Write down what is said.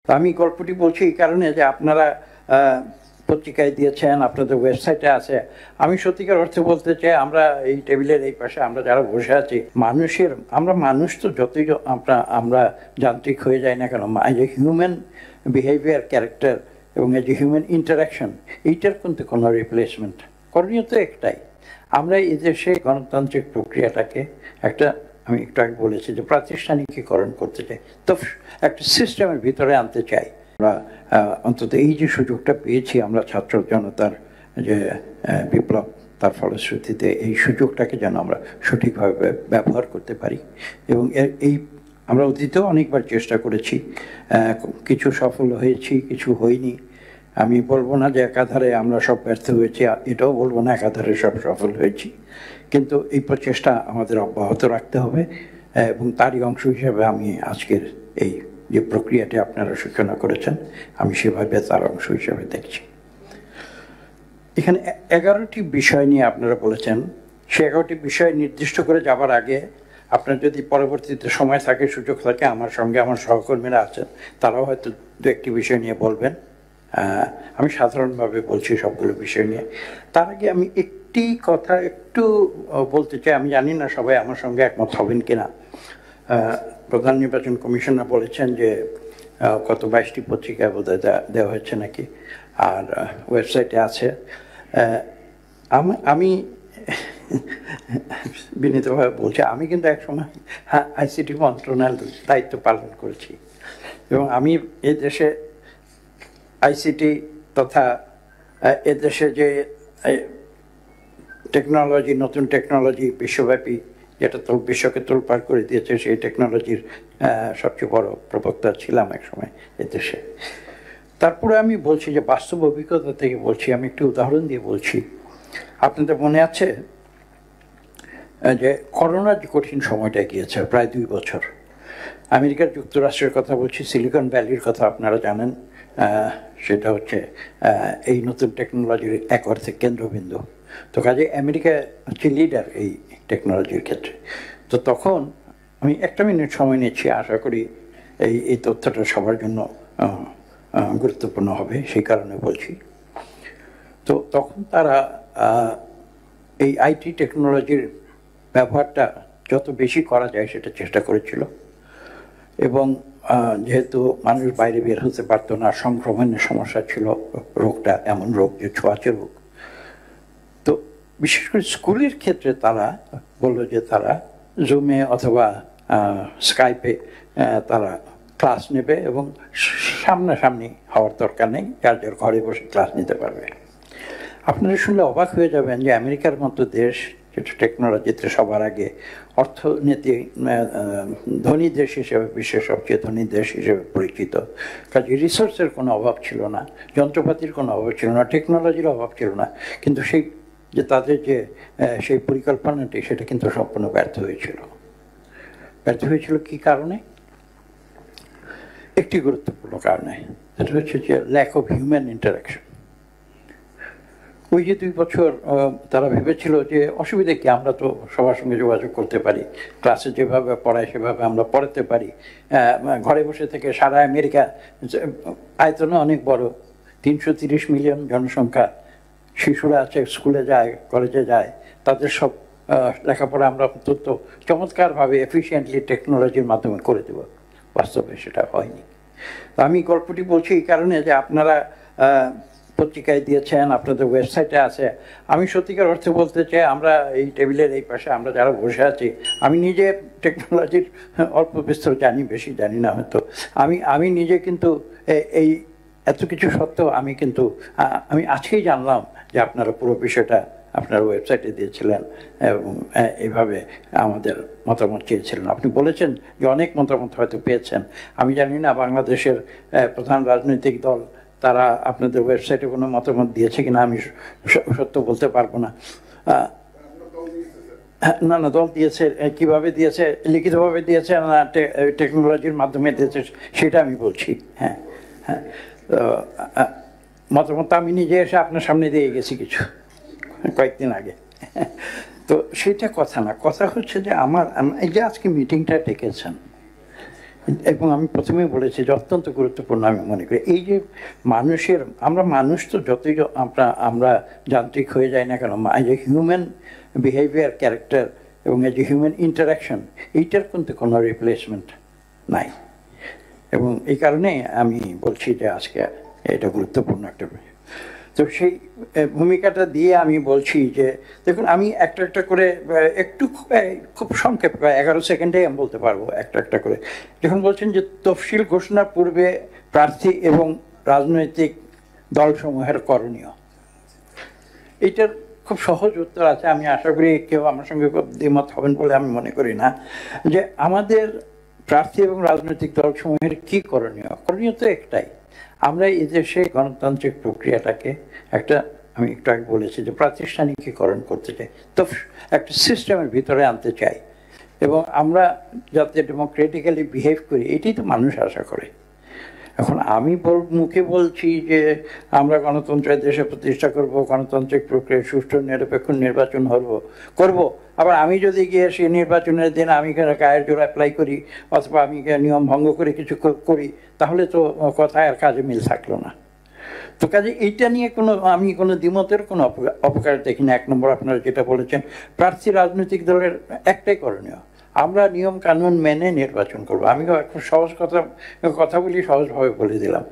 তো আমি গল্পটি বলছি এই কারণে যে আপনারা পত্রিকায় দিয়েছেন, আপনাদের ওয়েবসাইটে আছে। আমি সত্যিকার অর্থে বলতে চাই, আমরা এই টেবিলের এই পাশে আমরা যারা বসে আছি, আমরা মানুষ তো যতই আমরা যান্ত্রিক হয়ে যাই না কেন, এই যে হিউম্যান বিহেভিয়ার, ক্যারেক্টার এবং এই যে হিউম্যান ইন্টারাকশন, এইটার কিন্তু কোনো রিপ্লেসমেন্ট করণীয় তো একটাই। আমরা এই দেশে গণতান্ত্রিক প্রক্রিয়াটাকে আমি একটু আগে বলেছি যে প্রাতিষ্ঠানিকীকরণ করতে চাই, তো একটা সিস্টেমের ভিতরে আনতে চাই। আমরা অন্তত এই যে সুযোগটা পেয়েছি আমরা ছাত্র জনতার যে বিপ্লব, তার ফলশ্রুতিতে এই সুযোগটাকে যেন আমরা সঠিকভাবে ব্যবহার করতে পারি। এবং আমরা অতীতেও অনেকবার চেষ্টা করেছি, কিছু সফল হয়েছি, কিছু হয়নি। আমি বলবো না যে একাধারে আমরা সব ব্যর্থ হয়েছি, এটাও বলবো না একাধারে সব সফল হয়েছি, কিন্তু এই প্রচেষ্টা আমাদের অব্যাহত রাখতে হবে। এবং তারই অংশ হিসেবে আমি আজকের এই যে প্রক্রিয়াটি আপনারা সূচনা করেছেন, আমি সেভাবে তার অংশ হিসেবে দেখছি। এখানে 11টি বিষয় নিয়ে আপনারা বলেছেন। সে 11টি বিষয় নির্দিষ্ট করে যাবার আগে আপনার যদি পরবর্তীতে সময় থাকে, সুযোগ থাকে, আমার সঙ্গে আমার সহকর্মীরা আছেন, তারাও হয়তো দু একটি বিষয় নিয়ে বলবেন। আমি সাধারণভাবে বলছি সবগুলো বিষয় নিয়ে। তার আগে আমি একটি কথা একটু বলতে চাই। আমি জানি না সবাই আমার সঙ্গে একমত হবেন কিনা। প্রধান নির্বাচন কমিশনার বলেছেন যে কত 22টি পত্রিকায় বোধহয় দেওয়া হয়েছে নাকি, আর ওয়েবসাইটে আছে। আমি বিনীতভাবে বলছি, আমি কিন্তু একসময় আইসিটি মন্ত্রণালয়ের দায়িত্ব পালন করেছি, এবং আমি এদেশে আইসিটি তথা এদেশে যে টেকনোলজি, নতুন টেকনোলজি বিশ্বব্যাপী, যেটা তো বিশ্বকে তোলপাড় করে দিয়েছে, সেই টেকনোলজির সবচেয়ে বড় প্রবক্তা ছিলাম একসময় এদেশে। তারপরে আমি বলছি যে বাস্তব অভিজ্ঞতা থেকে বলছি, আমি একটু উদাহরণ দিয়ে বলছি। আপনাদের মনে আছে যে করোনার যে কঠিন সময়টা গিয়েছে, প্রায় 2 বছর। আমেরিকার যুক্তরাষ্ট্রের কথা বলছি, সিলিকন ভ্যালির কথা আপনারা জানেন। সেটা হচ্ছে এই নতুন টেকনোলজির এক অর্থে কেন্দ্রবিন্দু। তো কাজে আমেরিকা হচ্ছে লিডার এই টেকনোলজির ক্ষেত্রে। তো তখন আমি 1 মিনিট সময় নিচ্ছি, আশা করি এই তথ্যটা সবার জন্য গুরুত্বপূর্ণ হবে, সেই কারণে বলছি। তো তখন তারা এই আইটি টেকনোলজির ব্যবহারটা যত বেশি করা যায় সেটা চেষ্টা করেছিল। এবং যেহেতু মানুষ বাইরে বের হতে পারতো না, সংক্রমণের সমস্যা ছিল, রোগটা এমন রোগ যে ছোঁয়াচে রোগ, তো বিশেষ করে স্কুলের ক্ষেত্রে তারা বললো যে তারা জুমে অথবা স্কাইপে তারা ক্লাস নেবে এবং সামনাসামনি হওয়ার দরকার নেই, যার যার ঘরে বসে ক্লাস নিতে পারবে। আপনারা শুনলে অবাক হয়ে যাবেন যে আমেরিকার মতো দেশ, যেটা টেকনোলজিতে সবার আগে অর্থনীতি ধনী দেশ হিসেবে, বিশ্বের সবচেয়ে ধনী দেশ হিসেবে পরিচিত, কাজে রিসোর্সের কোনো অভাব ছিল না, যন্ত্রপাতির কোনো অভাব ছিল না, টেকনোলজির অভাব ছিল না, কিন্তু তাদের যে সেই পরিকল্পনাটি, সেটা কিন্তু সম্পূর্ণ ব্যর্থ হয়েছিল। ব্যর্থ হয়েছিল কী কারণে? একটি গুরুত্বপূর্ণ কারণে, সেটা হচ্ছে যে ল্যাক অফ হিউম্যান ইন্টারাকশন। ওই যে 2 বছর তারা ভেবেছিল যে অসুবিধা কি, আমরা তো সবার সঙ্গে যোগাযোগ করতে পারি, ক্লাসে যেভাবে পড়ায় সেভাবে আমরা পড়াতে পারি, ঘরে বসে থেকে সারা আমেরিকা আয়তনে অনেক বড়, 330 মিলিয়ন জনসংখ্যা, শিশুরা আছে, স্কুলে যায়, কলেজে যায়, তাদের সব লেখাপড়া আমরা অন্তত চমৎকারভাবে এফিশিয়েন্টলি টেকনোলজির মাধ্যমে করে দেব। বাস্তবে সেটা হয়নি। তো আমি গল্পটি বলছি এই কারণে যে আপনারা পত্রিকায় দিয়েছেন, আপনাদের ওয়েবসাইটে আছে। আমি সত্যিকার অর্থে বলতে চাই, আমরা এই টেবিলের এই পাশে আমরা যারা বসে আছি, আমি নিজে টেকনোলজির অল্প বিস্তর জানি, বেশি জানি না হয়তো। আমি নিজে কিন্তু এই এত কিছু সত্ত্বেও আমি আজকেই জানলাম যে আপনারা পুরো বিষয়টা আপনার ওয়েবসাইটে দিয়েছিলেন এবং এইভাবে আমাদের মতামত চেয়েছিলেন। আপনি বলেছেন যে অনেক মতামত হয়তো পেয়েছেন। আমি জানি না বাংলাদেশের প্রধান রাজনৈতিক দল তারা আপনাদের ওয়েবসাইটে কোনো মতামত দিয়েছে কিনা, আমি সত্য বলতে পারবো না। না, দল দিয়েছে। কিভাবে দিয়েছে? লিখিতভাবে দিয়েছে না টেকনোলজির মাধ্যমে দিয়েছে, সেটা আমি বলছি। হ্যাঁ, মতামত আমি নিজে এসে আপনার সামনে দিয়ে গেছি কিছু কয়েকদিন আগে। তো সেটা কথা না, কথা হচ্ছে যে এই যে আজকে মিটিংটা ডেকেছেন, এবং আমি প্রথমেই বলেছি যে অত্যন্ত গুরুত্বপূর্ণ আমি মনে করি। এই যে মানুষের, আমরা মানুষ তো যতই আমরা যান্ত্রিক হয়ে যাই না কেন, এই যে হিউম্যান বিহেভিয়ার, ক্যারেক্টার এবং এই যে হিউম্যান ইন্টারাকশন, এইটার কিন্তু কোনো রিপ্লেসমেন্ট নাই। এবং এই কারণে আমি বলছি যে আজকে এটা গুরুত্বপূর্ণ একটা বিষয়। তো সেই ভূমিকাটা দিয়ে আমি বলছি যে দেখুন, আমি একটা একটা করে একটু খুব সংক্ষেপে 11 সেকেন্ডে আমি বলতে পারবো একটা একটা করে। যখন বলছেন যে তফসিল ঘোষণার পূর্বে প্রার্থী এবং রাজনৈতিক দলসমূহের করণীয়, এইটার খুব সহজ উত্তর আছে। আমি আশা করি কেউ আমার সঙ্গে খুব দ্বিমত হবেন বলে আমি মনে করি না। যে আমাদের প্রার্থী এবং রাজনৈতিক দলসমূহের কি করণীয়? করণীয় তো একটাই, আমরা এই দেশে গণতান্ত্রিক প্রক্রিয়াটাকে একটা, আমি একটু আগে বলেছি যে প্রাতিষ্ঠানিকীকরণ করতে চাই, তো একটা সিস্টেমের ভিতরে আনতে চাই, এবং আমরা যাতে ডেমোক্রেটিক্যালি বিহেভ করি, এটাই তো মানুষ আশা করে। এখন আমি মুখে বলছি যে আমরা গণতন্ত্রের দেশে প্রতিষ্ঠা করব, গণতান্ত্রিক প্রক্রিয়ায় সুষ্ঠু নিরপেক্ষ নির্বাচন করব, আবার আমি যদি গিয়ে সেই নির্বাচনের দিন আমি গায়ের জোর অ্যাপ্লাই করি অথবা আমি নিয়ম ভঙ্গ করে কিছু করি, তাহলে তো কথায় আর কাজে মিল থাকলো না। তো কাজে এইটা নিয়ে আমি কোনো দ্বিমতের কোনো অপকার দেখি না। এক নম্বর, আপনারা যেটা বলেছেন, প্রার্থী রাজনৈতিক দলের একটাই করণীয়, আমরা নিয়ম কানুন মেনে নির্বাচন করব। আমি এখন সহজ কথা বলি, সহজভাবে বলে দিলাম